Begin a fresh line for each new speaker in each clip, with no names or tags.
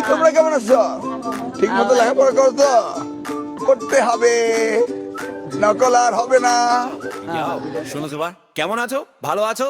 তোমরা কেমন আছো? ঠিক মতো লেখাপড়া করো তো? করতে হবে, নকল আর হবে না।
শোনো জুবা, কেমন আছো? ভালো আছো?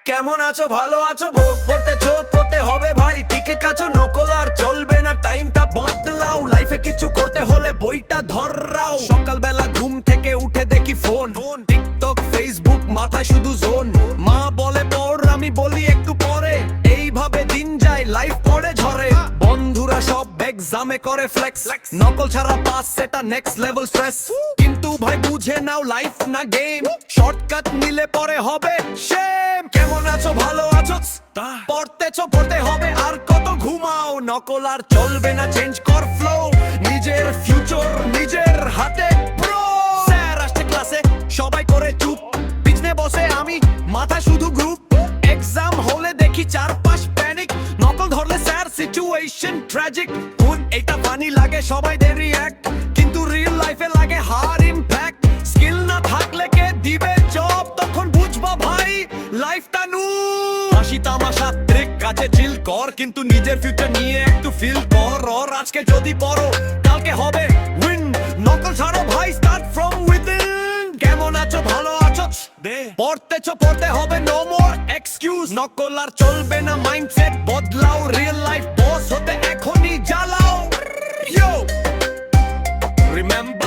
কেমন আছো? ভালো আছো? ভোগ করতেছো? করতে হবে ভাই, টিকে কাছো, নকল আর চলবে না। টাইমটা বদলাও, লাইফে কিছু করতে হলে বইটা ধরাও। সকালবেলা ঘুম থেকে উঠে দেখি ফোন, টিকটক, ফেসবুক, মাথায় শুধু জোন। মা বলে পড়, আমি বলি একটু পরে। এইভাবে দিন যায়, লাইফ পড়ে ঝরে। বন্ধুরা সব এক্সামে করে ফ্লেক্স, নকল ছাড়া পাস সেটা নেক্সট লেভেল স্ট্রেস। কিন্তু ভাই বুঝে নাও, লাইফ না গেম, শর্টকাট নিলে পরে হবে শেম। কেমন আছো? ভালো আছো? পড়তেছো? পড়তে হবে, আর কত ঘুমাও। নকল আর চলবে না, চেঞ্জ কর ফ্লো, নিজের ফিউচার নিজের হাতে ব্রো। স্যার আসছে ক্লাসে, সবাই করে চুপ, পিছনে বসে আমি, মাথা শুধু গ্রুপ। এক্সাম হলে দেখি চারপাশ প্যানিক, নকল ধরলে স্যার সিচুয়েশন ট্র্যাজিক। এটা ফানি লাগে, সবাই দেরি এক, কিন্তু রিয়েল লাইফে লাগে হার ইমপ্যাক্ট। স্কিল না থাকলে কে দিবে জব, তখন বুঝবা ভাই লাইফটা নু। হাসি তামাশা ট্রিক কাছে চিল কর, কিন্তু নিজের ফিউচার নিয়ে একটু ফিল কর। ওর আজকে যদি পড়ো, কালকে হবে উইন। নকল ছাড়ো ভাই, স্টার্ট ফ্রম উইদিন। কেমন আছো? ভালো আছো? পড়তেছো? পড়তে হবে, নো মোর এক্সকিউজ। নকল আর চলবে না, মাইন্ডসেট বদলাও, রিয়েল লাইফ বস হতে এখনই জ্বালাও। Yo, remember